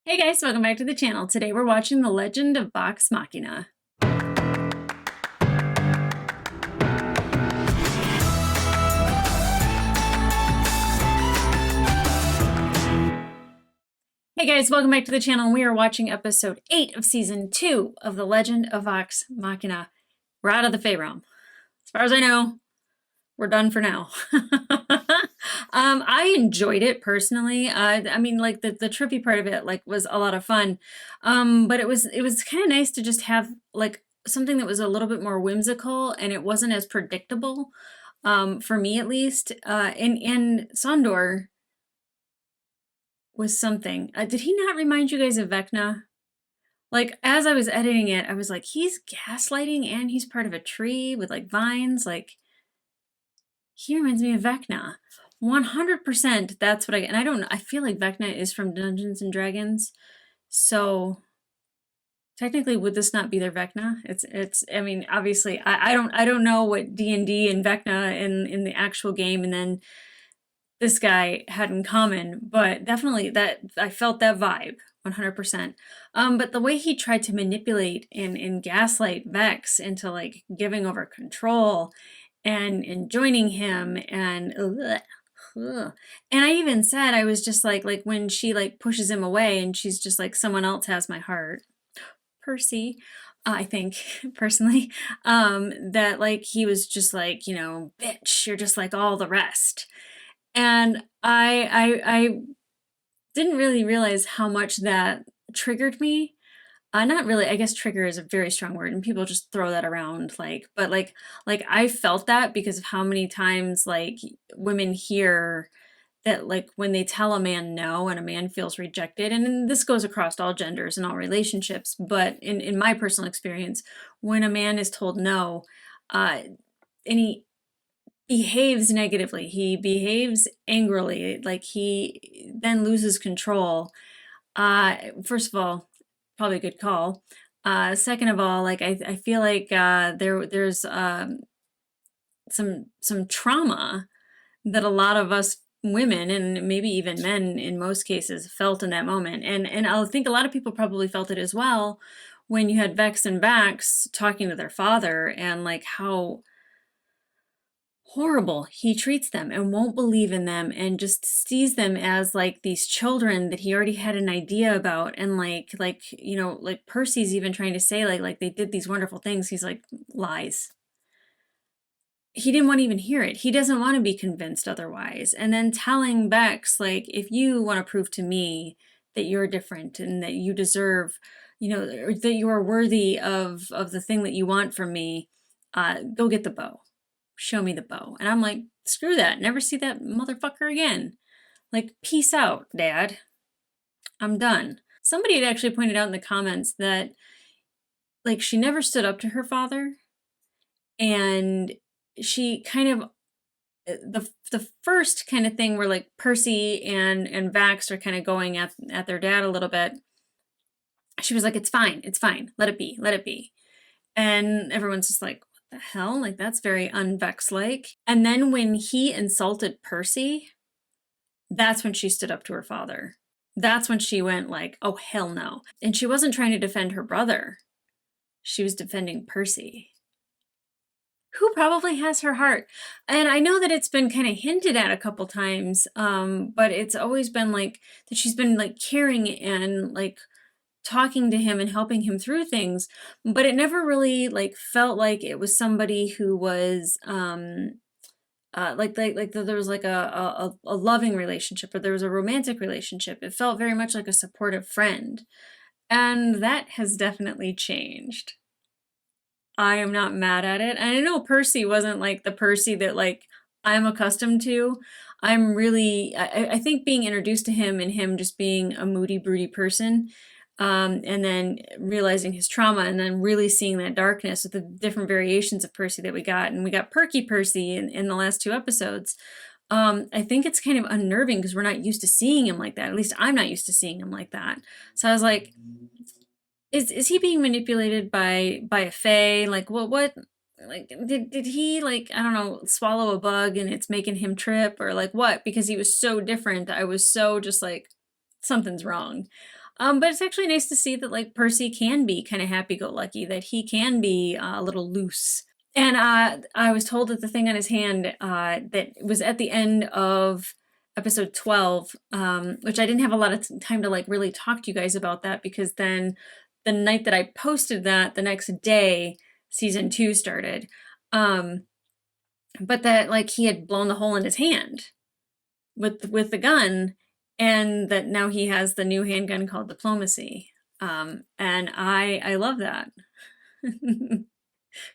Hey guys, welcome back to the channel. Today we're watching The Legend of Vox Machina. Hey guys, welcome back to the channel. We are watching episode 8 of season 2 of The Legend of Vox Machina. We're out of the Fey realm. As far as I know, we're done for now. I enjoyed it personally. I mean, like the trippy part of it, was a lot of fun. But it was kind of nice to just have like something that was a little bit more whimsical and it wasn't as predictable, for me at least. And Sondor was something. Did he not remind you guys of Vecna? Like as I was editing it, I was like, he's gaslighting and he's part of a tree with like vines, like. He reminds me of Vecna. 100% that's what I feel like Vecna is from Dungeons and Dragons. So technically would this not be their Vecna? I mean, obviously I don't know what D&D and Vecna in the actual game and then this guy had in common, but definitely that I felt that vibe 100%. But the way he tried to manipulate and gaslight Vex into like giving over control and joining him and ugh. And I even said I was just like when she like pushes him away and she's just like someone else has my heart. Percy, I think personally, that like he was just like, you know, bitch, you're just like all the rest. And I didn't really realize how much that triggered me. Not really. I guess trigger is a very strong word, and people just throw that around. But I felt that because of how many times like women hear that like when they tell a man no and a man feels rejected, and this goes across all genders and all relationships. But in my personal experience, when a man is told no, and he behaves negatively, he behaves angrily, like he then loses control. First of all, probably a good call. Second of all, like I feel like there's some trauma that a lot of us women and maybe even men in most cases felt in that moment, and I think a lot of people probably felt it as well when you had Vex and Vax talking to their father and like how horrible he treats them and won't believe in them and just sees them as like these children that he already had an idea about, and like you know, like Percy's even trying to say like they did these wonderful things. He's like, lies. He didn't want to even hear it. He doesn't want to be convinced otherwise. And then telling Bex, like, if you want to prove to me that you're different and that you deserve, you know, or that you are worthy of the thing that you want from me, go get the bow. Show me the bow. And I'm like, screw that. Never see that motherfucker again. Like, peace out, Dad. I'm done. Somebody had actually pointed out in the comments that, like, she never stood up to her father. And she kind of, the first kind of thing where, like, Percy and Vax are kind of going at their dad a little bit. She was like, it's fine. It's fine. Let it be. Let it be. And everyone's just like, the hell? Like, that's very unvex-like. And then when he insulted Percy, that's when she stood up to her father. That's when she went like, oh, hell no. And she wasn't trying to defend her brother. She was defending Percy, who probably has her heart. And I know that it's been kind of hinted at a couple times, but it's always been like that she's been like caring and like talking to him and helping him through things, but it never really like felt like it was somebody who was there was like a loving relationship or there was a romantic relationship. It felt very much like a supportive friend, and that has definitely changed. I am not mad at it. And I know Percy wasn't like the Percy that like I'm accustomed to. I think being introduced to him and him just being a moody, broody person, and then realizing his trauma and then really seeing that darkness with the different variations of Percy that we got. And we got Perky Percy in the last 2 episodes. I think it's kind of unnerving because we're not used to seeing him like that. At least I'm not used to seeing him like that. So I was like, is he being manipulated by a fae? Like what like did he like, I don't know, swallow a bug and it's making him trip or like what? Because he was so different. I was so just like, something's wrong. But it's actually nice to see that like Percy can be kind of happy-go-lucky, that he can be a little loose. And I was told that the thing on his hand that was at the end of episode 12, which I didn't have a lot of time to like really talk to you guys about that, because then the night that I posted that, the next day, season 2 started. But that like he had blown the hole in his hand with the gun, and that now he has the new handgun called Diplomacy. And I love that.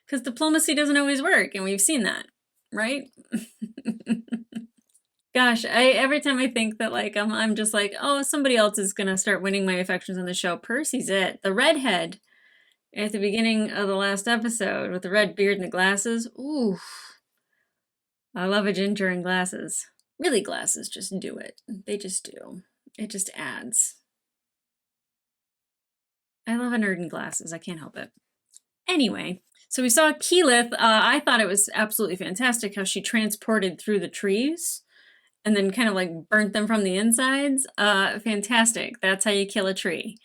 Because diplomacy doesn't always work, and we've seen that, right? Gosh, every time I think that like I'm just like, oh, somebody else is gonna start winning my affections on the show. Percy's it. The redhead at the beginning of the last episode with the red beard and the glasses. Ooh, I love a ginger and glasses. Really, glasses just do it. They just do. It just adds. I love a nerd in glasses. I can't help it. Anyway, so we saw Keyleth. I thought it was absolutely fantastic how she transported through the trees and then kind of like burnt them from the insides. Fantastic. That's how you kill a tree.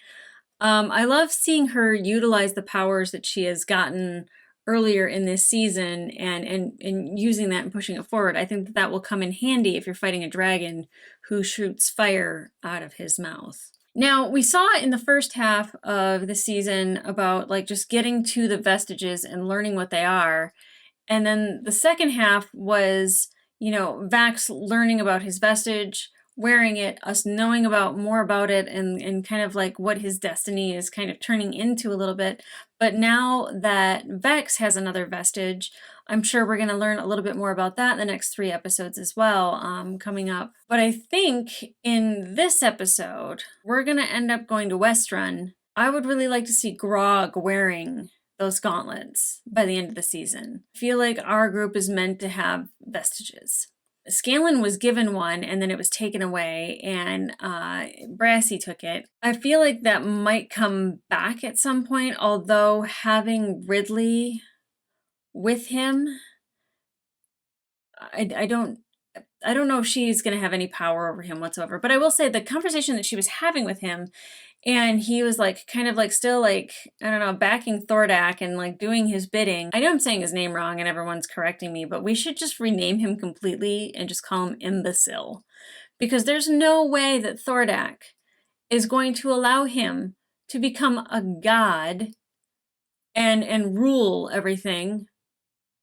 I love seeing her utilize the powers that she has gotten earlier in this season, and using that and pushing it forward. I think that that will come in handy if you're fighting a dragon who shoots fire out of his mouth. Now, we saw in the first half of the season about like just getting to the vestiges and learning what they are. And then the second half was, Vax learning about his vestige, wearing it, us knowing about more about it, and kind of like what his destiny is kind of turning into a little bit. But now that Vex has another vestige, I'm sure we're going to learn a little bit more about that in the next 3 episodes as well, coming up. But I think in this episode, we're going to end up going to Westrun. I would really like to see Grog wearing those gauntlets by the end of the season. I feel like our group is meant to have vestiges. Scanlan was given one and then it was taken away, and Brassy took it. I feel like that might come back at some point, although having Ridley with him, I don't know if she's going to have any power over him whatsoever. But I will say the conversation that she was having with him, and he was like kind of like still like, I don't know, backing Thordak and like doing his bidding. I know I'm saying his name wrong and everyone's correcting me, but we should just rename him completely and just call him Imbecile. Because there's no way that Thordak is going to allow him to become a god and rule everything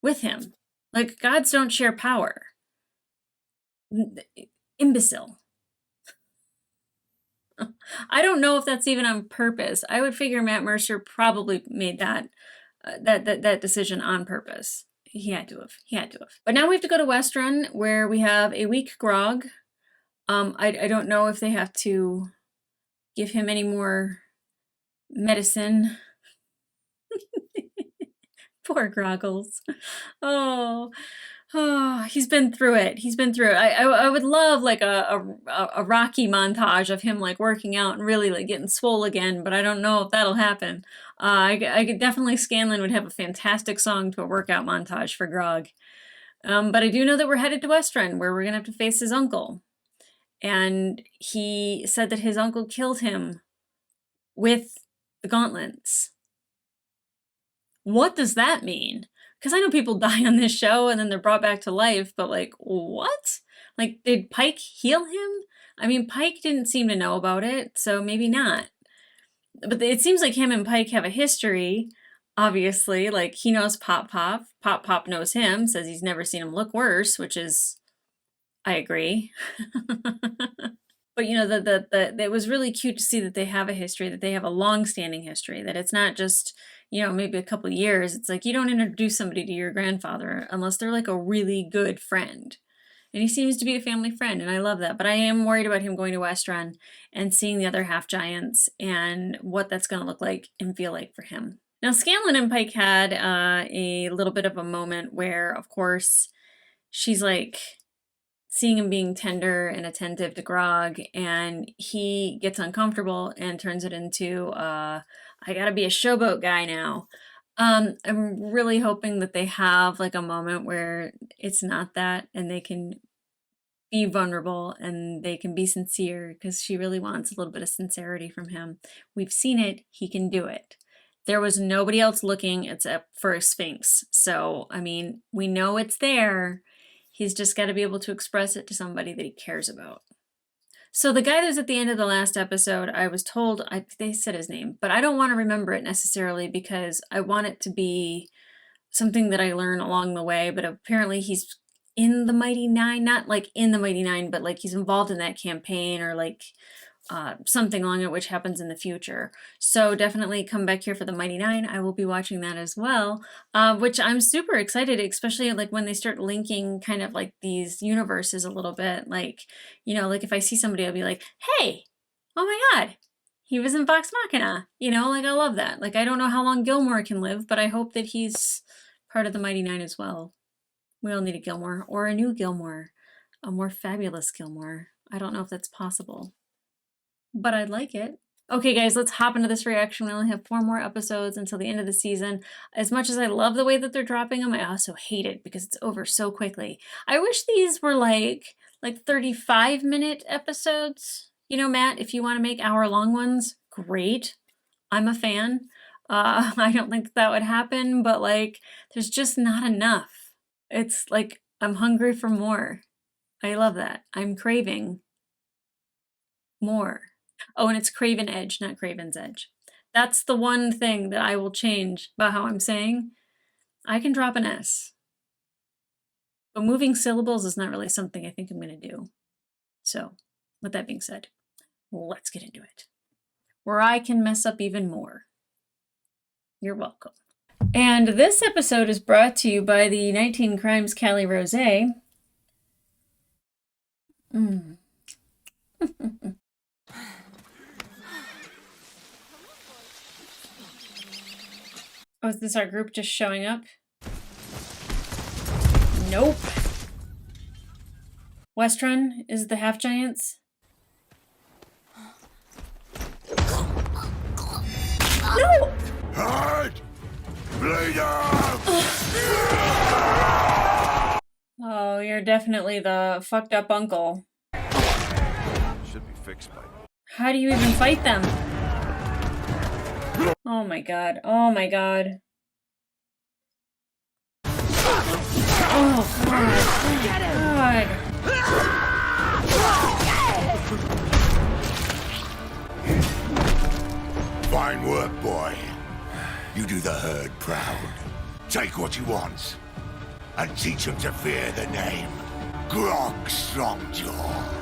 with him. Like, gods don't share power. Imbecile. I don't know if that's even on purpose. I would figure Matt Mercer probably made that decision on purpose. He had to have. But now we have to go to Westrun, where we have a weak Grog. I don't know if they have to give him any more medicine. Poor Groggles. Oh, he's been through it. I would love like a Rocky montage of him like working out and really like getting swole again, but I don't know if that'll happen. I could definitely, Scanlan would have a fantastic song to a workout montage for Grog. But I do know that we're headed to Westrun, where we're gonna have to face his uncle. And he said that his uncle killed him with the gauntlets. What does that mean? Because I know people die on this show and then they're brought back to life, but like, what? Like, did Pike heal him? I mean, Pike didn't seem to know about it, so maybe not. But it seems like him and Pike have a history, obviously. Like, he knows Pop Pop. Pop Pop knows him, says he's never seen him look worse, which is, I agree. But it was really cute to see that they have a history, that they have a long-standing history, that it's not just, maybe a couple years. It's like you don't introduce somebody to your grandfather unless they're like a really good friend. And he seems to be a family friend, and I love that. But I am worried about him going to Westrun and seeing the other half giants and what that's going to look like and feel like for him. Now, Scanlan and Pike had a little bit of a moment where, of course, she's like seeing him being tender and attentive to Grog, and he gets uncomfortable and turns it into, I gotta be a showboat guy now. I'm really hoping that they have like a moment where it's not that, and they can be vulnerable and they can be sincere, because she really wants a little bit of sincerity from him. We've seen it. He can do it. There was nobody else looking except for a Sphinx. So, I mean, we know it's there. He's just got to be able to express it to somebody that he cares about. So the guy that was at the end of the last episode, I was told, they said his name, but I don't want to remember it necessarily because I want it to be something that I learn along the way. But apparently he's in the Mighty Nine, not like in the Mighty Nine, but like he's involved in that campaign or like something along it, which happens in the future. So definitely come back here for the Mighty Nine. I will be watching that as well, which I'm super excited, especially like when they start linking kind of like these universes a little bit. Like, you know, like if I see somebody, I'll be like, hey, oh my God, he was in Vox Machina. You know, like I love that. Like I don't know how long Gilmore can live, but I hope that he's part of the Mighty Nine as well. We all need a Gilmore or a new Gilmore, a more fabulous Gilmore. I don't know if that's possible, but I'd like it. Okay, guys, let's hop into this reaction. We only have 4 more episodes until the end of the season. As much as I love the way that they're dropping them, I also hate it because it's over so quickly. I wish these were like 35-minute episodes. You know, Matt, if you want to make hour-long ones, great. I'm a fan. I don't think that would happen, but like, there's just not enough. It's like, I'm hungry for more. I love that. I'm craving more. Oh, and it's Craven Edge, not Craven's Edge. That's the one thing that I will change about how I'm saying. I can drop an S. But moving syllables is not really something I think I'm going to do. So, with that being said, let's get into it. Where I can mess up even more. You're welcome. And this episode is brought to you by the 19 Crimes Cali Rosé. Oh, is this our group just showing up? Nope. Westrun is the half giants. No! Hide! Bleed out! Oh, you're definitely the fucked up uncle. Should be fixed by now. How do you even fight them? Oh my god. Oh my god. Oh god. Fine work, boy. You do the herd proud. Take what you want. And teach them to fear the name. Grog Strongjaw.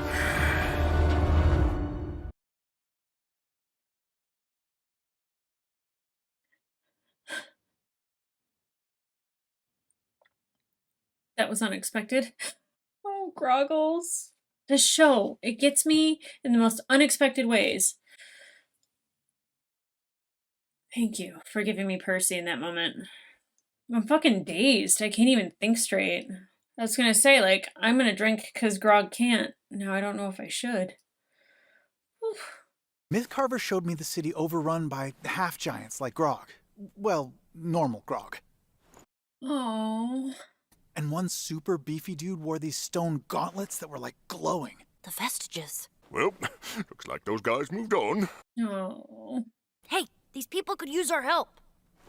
That was unexpected. Oh, Groggles. This show, it gets me in the most unexpected ways. Thank you for giving me Percy in that moment. I'm fucking dazed. I can't even think straight. I was gonna say, like, I'm gonna drink because Grog can't. Now I don't know if I should. Oof. Myth Carver showed me the city overrun by half-giants like Grog. Well, normal Grog. Oh. And one super beefy dude wore these stone gauntlets that were like glowing. The vestiges. Well, looks like those guys moved on. Oh. Hey, these people could use our help.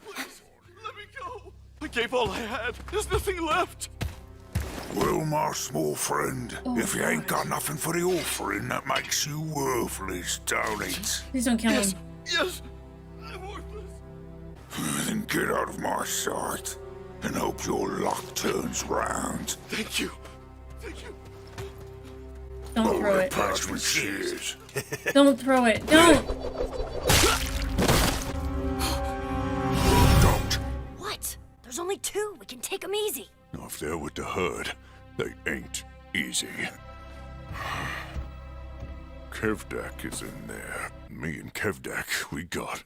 Please, let me go. I gave all I had. There's nothing left. Well, my small friend, Oh, if you ain't God. got nothing for the offering, that makes you worthless, don't it? Please don't kill Yes, him. yes. I'm worthless. Then get out of my sight, and hope your luck turns round. Thank you. Thank you. Don't throw it. Pass with cheers. Don't throw it. Don't! Don't. What? There's only 2. We can take them easy. If they're with the herd, they ain't easy. Kevdak is in there. Me and Kevdak, we got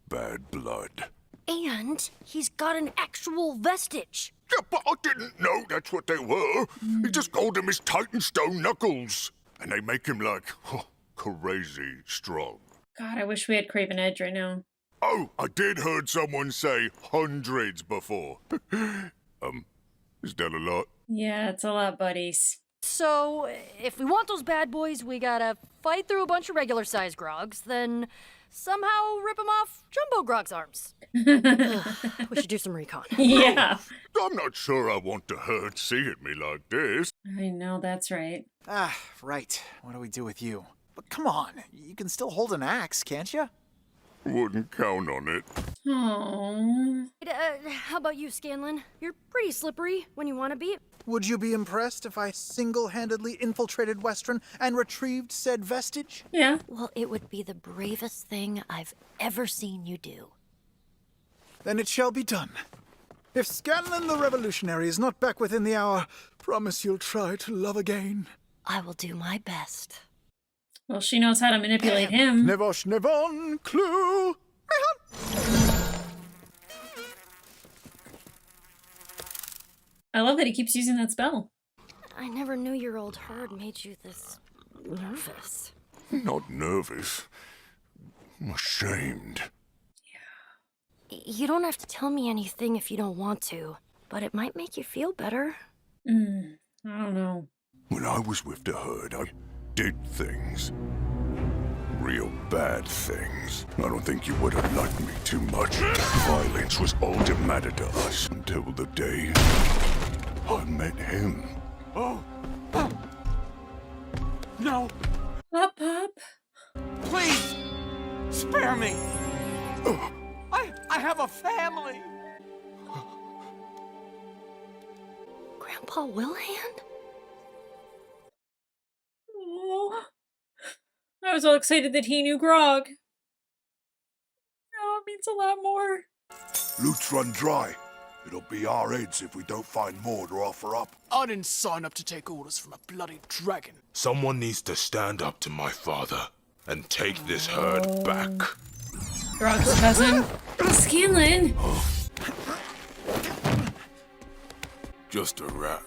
bad blood. And he's got an actual vestige. Yeah, but I didn't know that's what they were. He just called them his Titan Stone Knuckles. And they make him like, crazy strong. God, I wish we had Craven Edge right now. Oh, I did heard someone say hundreds before. Is that a lot? Yeah, it's a lot, buddies. So, if we want those bad boys, we gotta fight through a bunch of regular-sized grogs, then somehow rip them off Jumbo Grog's arms. Ugh, we should do some recon. Yeah. I'm not sure I want the herd seeing me like this. I know, that's right. Ah, right. What do we do with you? But come on, you can still hold an axe, can't you? Wouldn't count on it. Oh. How about you, Scanlan? You're pretty slippery when you want to be. Would you be impressed if I single-handedly infiltrated Western and retrieved said vestige? Yeah. Well, it would be the bravest thing I've ever seen you do. Then it shall be done. If Scanlan the Revolutionary is not back within the hour, promise you'll try to love again. I will do my best. Well, she knows how to manipulate him. Nevosh Nevon Clue. I love that he keeps using that spell. I never knew your old herd made you this nervous. Not nervous. I'm ashamed. You don't have to tell me anything if you don't want to, but it might make you feel better. I don't know. When I was with the herd, I did things. Real bad things. I don't think you would have liked me too much. Violence was all that mattered to us until the day I met him. Oh! No! Pop, Pop. Please! Spare me! I have a family! Grandpa Wilhand? Oh. I was all excited that he knew Grog. Oh, it means a lot more. Loot's run dry. It'll be our heads if we don't find more to offer up. I didn't sign up to take orders from a bloody dragon. Someone needs to stand up to my father and take this herd back. Grog's cousin. Scanlan. Just a rat.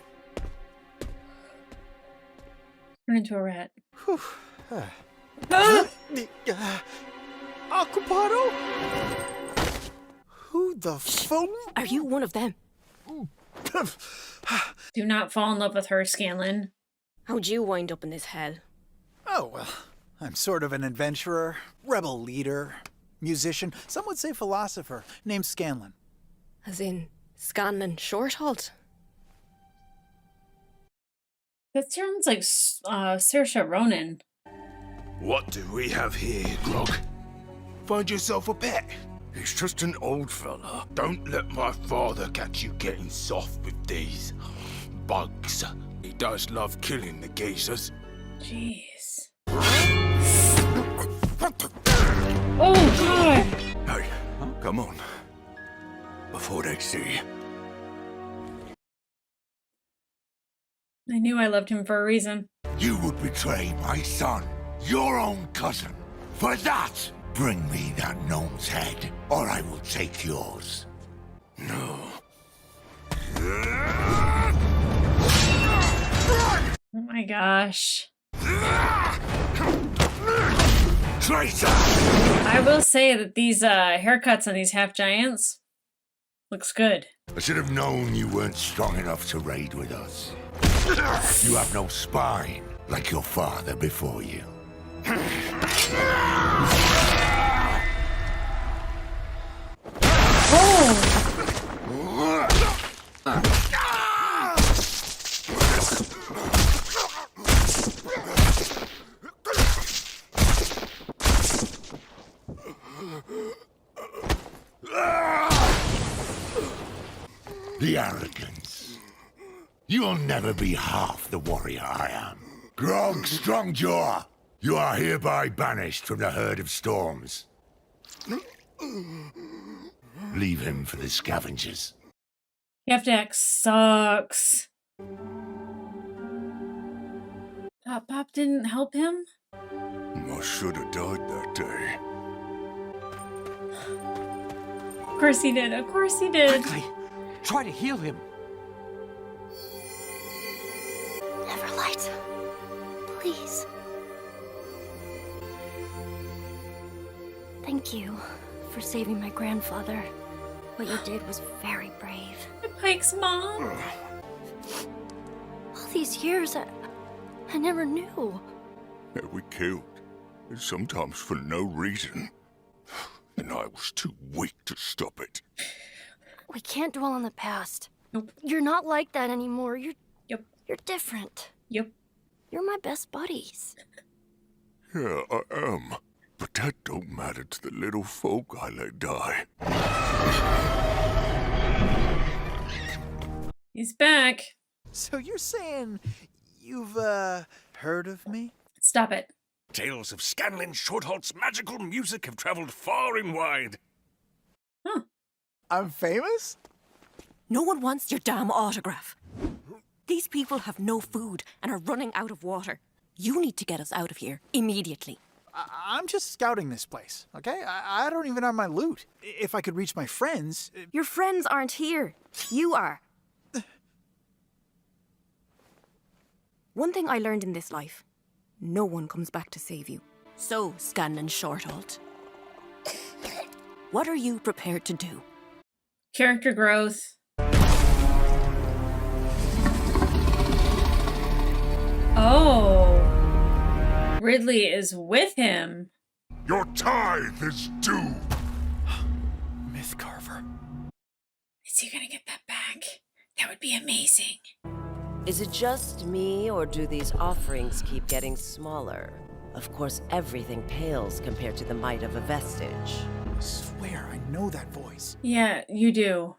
Turn into a rat. Occupado? Who the fuck? Are you one of them? Do not fall in love with her, Scanlan. How'd you wind up in this hell? Oh, well, I'm sort of an adventurer, rebel leader, musician, some would say philosopher, named Scanlan. As in, Scanlan Shorthalt? That sounds like Saoirse Ronan. What do we have here, Grog? Find yourself a pet. He's just an old fella. Don't let my father catch you getting soft with these bugs. He does love killing the geezers. Jeez. Oh, God! Hey, come on. Before they see. I knew I loved him for a reason. You would betray my son, your own cousin. For that, bring me that gnome's head, or I will take yours. No. Oh my gosh. Traitor! I will say that these haircuts on these half giants looks good. I should have known you weren't strong enough to raid with us. You have no spine, like your father before you. The arrogance. You'll never be half the warrior I am. Grog Strongjaw, you are hereby banished from the Herd of Storms. Leave him for the scavengers. Deck sucks. Pop didn't help him? I should have died that day. Of course he did. Of course he did. Quickly, try to heal him. Everlight, please. Thank you for saving my grandfather. What you did was very brave. Pike's mom. All these years, I never knew. That we killed, and sometimes for no reason. And I was too weak to stop it. We can't dwell on the past. Nope. You're not like that anymore. Yep. You're different. Yep. You're my best buddies. Yeah, I am. But that don't matter to the little folk I let die. He's back. So you're saying you've, heard of me? Stop it. Tales of Scanlan Shorthalt's magical music have traveled far and wide. Huh. I'm famous? No one wants your damn autograph. These people have no food and are running out of water. You need to get us out of here immediately. I'm just scouting this place, okay? I don't even have my loot. If I could reach my friends... Your friends aren't here. You are. One thing I learned in this life, no one comes back to save you. So, Scanlan Shorthalt, what are you prepared to do? Character growth. Oh. Ridley is with him. Your tithe is due. Myth Carver. Is he gonna get that back? That would be amazing. Is it just me, or do these offerings keep getting smaller? Of course, everything pales compared to the might of a vestige. I swear I know that voice. Yeah, you do.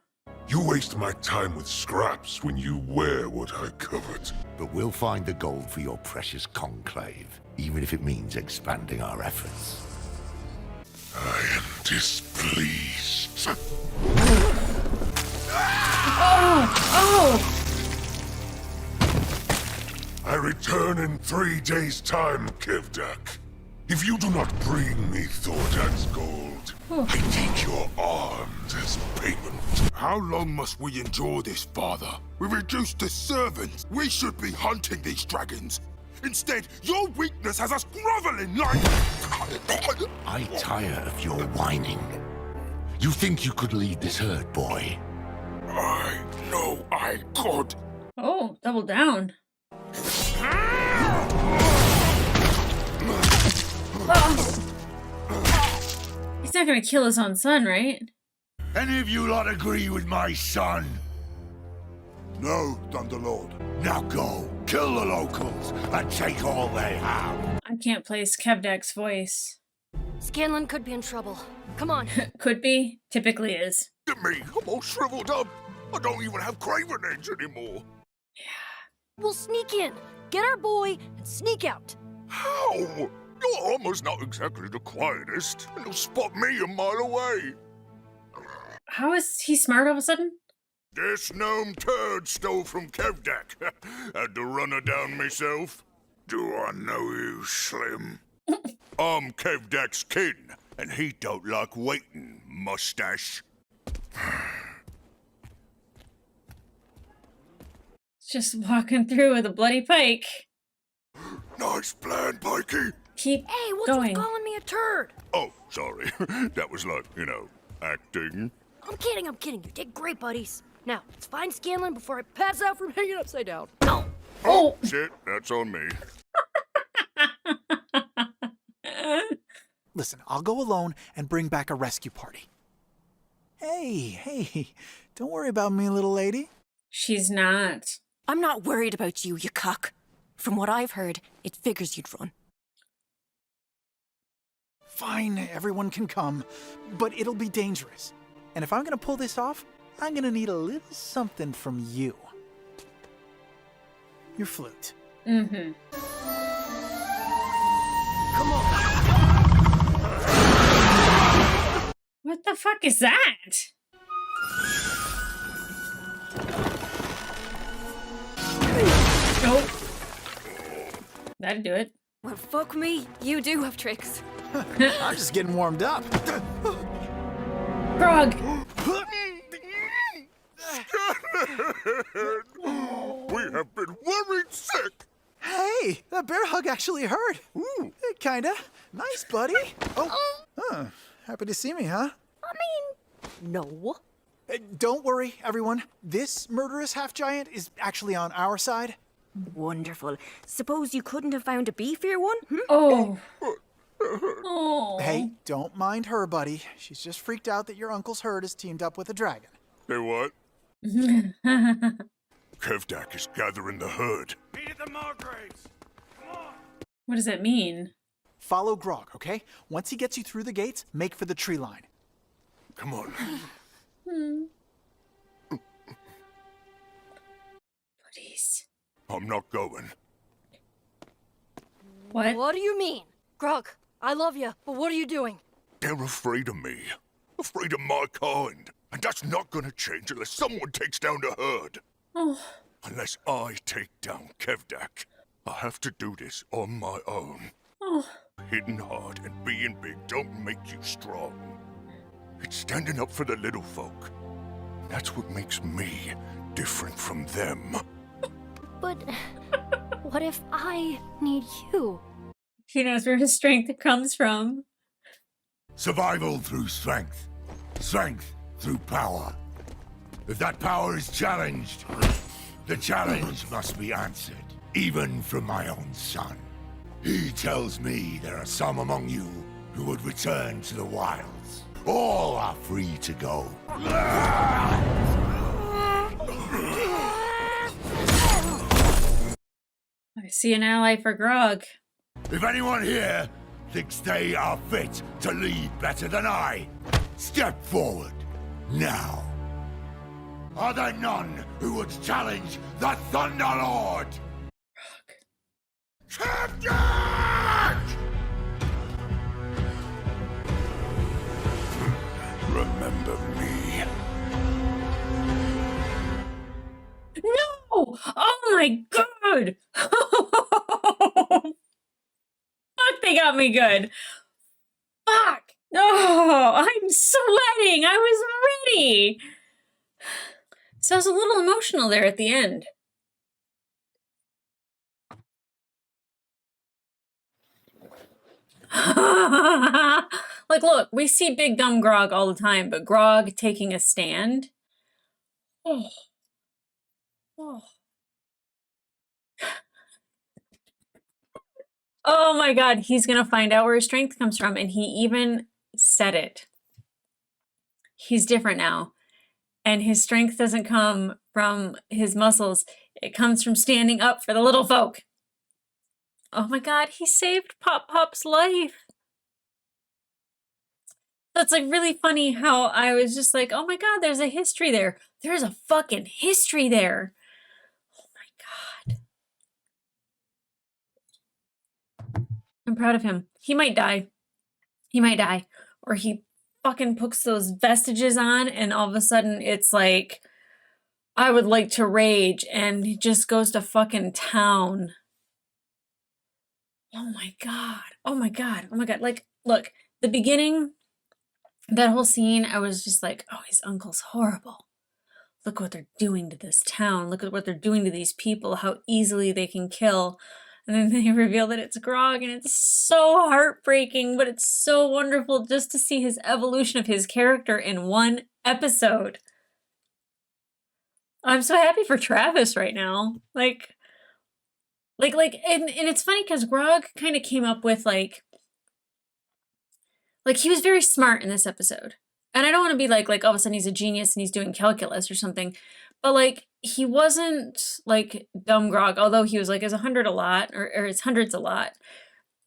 You waste my time with scraps when you wear what I covet. But we'll find the gold for your precious conclave, even if it means expanding our efforts. I am displeased. Oh! I return in 3 days' time, Kevdak. If you do not bring me Thordan's gold, I take your arms as payment. How long must we endure this, Father? We're reduced to servants. We should be hunting these dragons. Instead, your weakness has us groveling like... I tire of your whining. You think you could lead this herd, boy? I know I could. Oh, double down. He's not gonna kill his own son, right? Any of you lot agree with my son? No, Thunderlord. Now go, kill the locals, and take all they have. I can't place Kevdak's voice. Scanlan could be in trouble. Come on. Could be. Typically is. Look at me, I'm all shriveled up. I don't even have craven edge anymore. We'll sneak in, get our boy, and sneak out. How? Your armor's not exactly the quietest, and you'll spot me a mile away. How is he smart all of a sudden? This gnome turd stole from Kevdak. Had to run her down myself. Do I know you, Slim? I'm Kevdak's kin, and he don't like waiting, mustache. Just walking through with a bloody pike. Nice plan, Pikey. Keep Hey, what's going. with calling me a turd? Oh, sorry. That was like, acting. I'm kidding. You did great, buddies. Now, let's find Scanlan before I pass out from hanging upside down. No! Oh! Shit, that's on me. Listen, I'll go alone and bring back a rescue party. Hey, don't worry about me, little lady. She's not. I'm not worried about you, you cock. From what I've heard, it figures you'd run. Fine, everyone can come, but it'll be dangerous. And if I'm gonna pull this off, I'm gonna need a little something from you. Your flute. Mm-hmm. Come on! What the fuck is that? Nope. That'd do it. Well, fuck me. You do have tricks. I'm just getting warmed up. Grog! We have been worried sick. Hey, that bear hug actually hurt. Ooh, kinda. Nice, buddy. Oh, happy to see me, huh? No. Don't worry, everyone. This murderous half-giant is actually on our side. Wonderful. Suppose you couldn't have found a beefier one? Oh. Oh. Hey, don't mind her, buddy. She's just freaked out that your uncle's herd is teamed up with a dragon. Say what? Kevdak is gathering the herd. Meet at the Margraves. Come on. What does that mean? Follow Grog, okay? Once he gets you through the gates, make for the tree line. Come on. Please. I'm not going. What? What do you mean? Grog, I love you, but what are you doing? They're afraid of me. Afraid of my kind. And that's not gonna change unless someone takes down the herd. Oh. Unless I take down Kevdak. I have to do this on my own. Oh. Hitting hard and being big don't make you strong. It's standing up for the little folk. That's what makes me different from them. But what if I need you? He knows where his strength comes from. Survival through strength. Strength through power. If that power is challenged, the challenge must be answered. Even from my own son. He tells me there are some among you who would return to the wilds. All are free to go. I see an ally for Grog. If anyone here thinks they are fit to lead better than I, step forward now. Are there none who would challenge the Thunder Lord? Captain! Remember me. No! Oh my god! Fuck, they got me good. Fuck! Oh, I'm sweating. I was ready. So I was a little emotional there at the end. Like, look, we see big dumb Grog all the time, but Grog taking a stand. Oh. Oh. Oh my god, he's gonna find out where his strength comes from, and he even said it. He's different now, and his strength doesn't come from his muscles, it comes from standing up for the little folk. Oh my god, he saved Pop Pop's life. That's like really funny how I was just like, oh my god, there's a history there. There's a fucking history there. Oh my god. I'm proud of him. He might die. He might die. Or he fucking puts those vestiges on and all of a sudden it's like, I would like to rage, and he just goes to fucking town. Oh my god. Oh my god. Oh my god. Like, look, the beginning, that whole scene, I was just like, oh, his uncle's horrible. Look what they're doing to this town. Look at what they're doing to these people, how easily they can kill. And then they reveal that it's Grog, and it's so heartbreaking, but it's so wonderful just to see his evolution of his character in one episode. I'm so happy for Travis right now. And it's funny because Grog kind of came up with like he was very smart in this episode. And I don't want to be like all of a sudden he's a genius and he's doing calculus or something. But like he wasn't like dumb Grog, although he was like is 100 a lot or is hundreds a lot.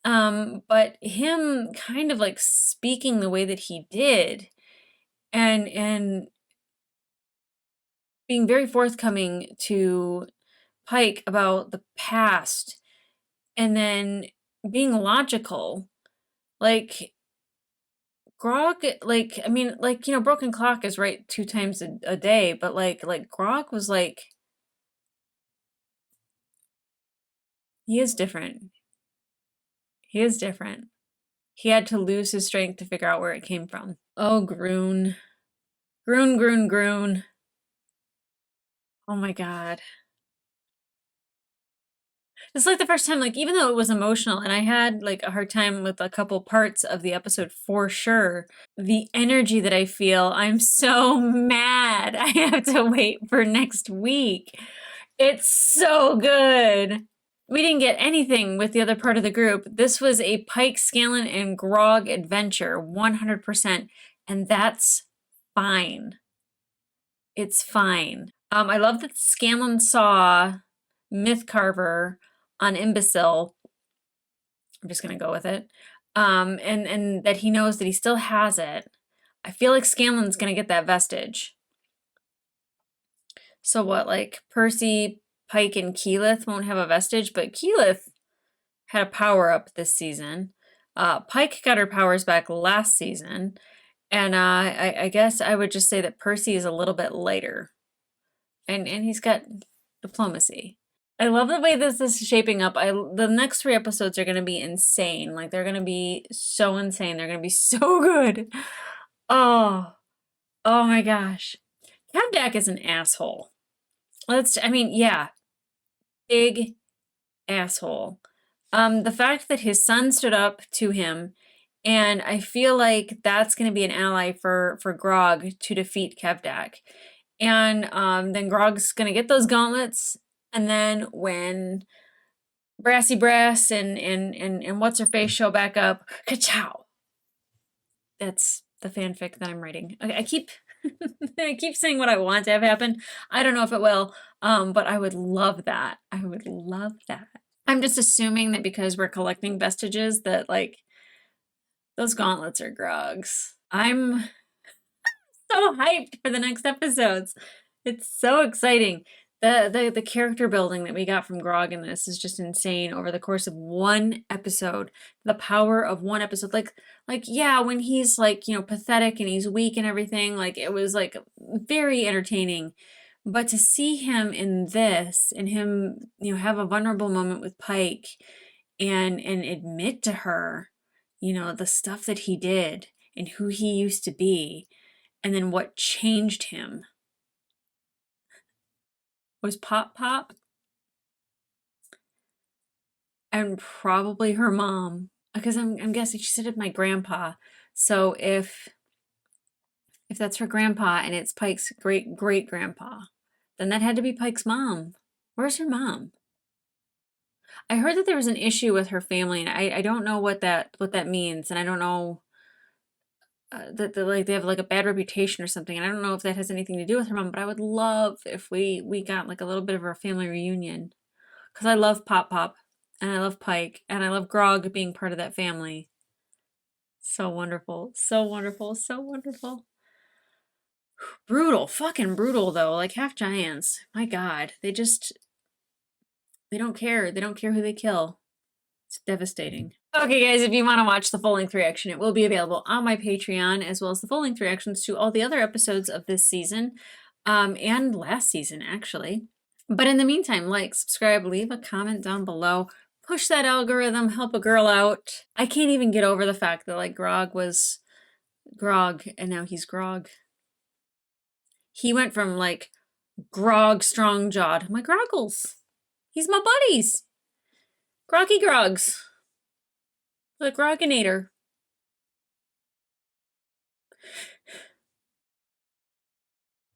But him kind of like speaking the way that he did and being very forthcoming to Pike about the past and then being logical, like Grog, like, I mean, like, you know, broken clock is right 2 times a day, but like Grog was like, he is different. He is different. He had to lose his strength to figure out where it came from. Oh, Groon. Groon. Oh my god. It's like the first time, like, even though it was emotional and I had like a hard time with a couple parts of the episode for sure, the energy that I feel, I'm so mad I have to wait for next week. It's so good. We didn't get anything with the other part of the group. This was a Pike, Scanlan, and Grog adventure, 100%, and that's fine. It's fine. I love that Scanlan saw Mythcarver on Imbecile. I'm just gonna go with it. And that he knows that he still has it. I feel like Scanlan's gonna get that vestige. So what, like Percy, Pike, and Keyleth won't have a vestige, but Keyleth had a power up this season. Pike got her powers back last season. And I guess I would just say that Percy is a little bit lighter. And he's got diplomacy. I love the way this is shaping up. The next 3 episodes are going to be insane. Like, they're going to be so insane. They're going to be so good. Oh my gosh. Kevdak is an asshole. Yeah. Big asshole. The fact that his son stood up to him, and I feel like that's going to be an ally for Grog to defeat Kevdak. And then Grog's going to get those gauntlets, and then when Brassy Brass and What's-Her-Face show back up, ka-chow! That's the fanfic that I'm writing. Okay, I keep saying what I want to have happen. I don't know if it will, but I would love that. I would love that. I'm just assuming that because we're collecting vestiges that, like, those gauntlets are Grog's. I'm so hyped for the next episodes. It's so exciting. The character building that we got from Grog in this is just insane over the course of 1 episode. The power of 1 episode. Like yeah, when he's like, you know, pathetic and he's weak and everything, like it was like very entertaining. But to see him in this and him, you know, have a vulnerable moment with Pike and admit to her, you know, the stuff that he did and who he used to be, and then what changed him was Pop Pop and probably her mom, because I'm guessing she said it's my grandpa. So if that's her grandpa and it's Pike's great grandpa, then that had to be Pike's mom. Where's her mom? I heard that there was an issue with her family, and I don't know what that means, and I don't know that like they have like a bad reputation or something, and I don't know if that has anything to do with her mom. But I would love if we got like a little bit of a family reunion, because I love Pop Pop, and I love Pike, and I love Grog being part of that family. So wonderful, so wonderful, so wonderful. Brutal, fucking brutal though. Like half giants. My God, they don't care. They don't care who they kill. It's devastating. Okay, guys, if you want to watch the full-length reaction, it will be available on my Patreon, as well as the full-length reactions to all the other episodes of this season, and last season, actually. But in the meantime, like, subscribe, leave a comment down below, push that algorithm, help a girl out. I can't even get over the fact that, like, Grog was Grog, and now he's Grog. He went from, like, Grog Strongjaw to my Groggles. He's my buddies. Groggy Grogs. The Groginator.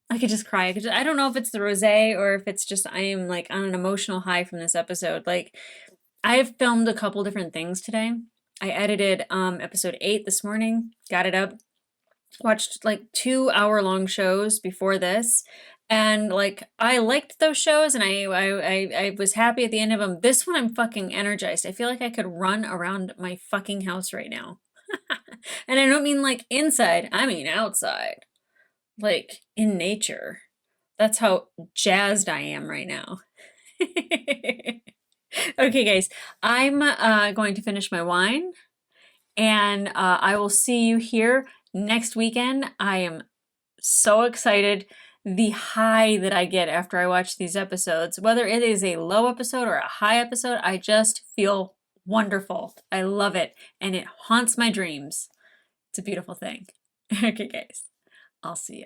I could just cry. I don't know if it's the rosé or if it's just I am like on an emotional high from this episode. Like, I have filmed a couple different things today. I edited episode 8 this morning, got it up, watched like 2-hour-long shows before this, and like I liked those shows, and I was happy at the end of them. This one I'm fucking energized. I feel like I could run around my fucking house right now. And I don't mean like inside, I mean outside. Like in nature. That's how jazzed I am right now. Okay, guys, I'm going to finish my wine, and I will see you here next weekend. I am so excited. The high that I get after I watch these episodes, whether it is a low episode or a high episode, I just feel wonderful. I love it, and it haunts my dreams. It's a beautiful thing. Okay, guys, I'll see you.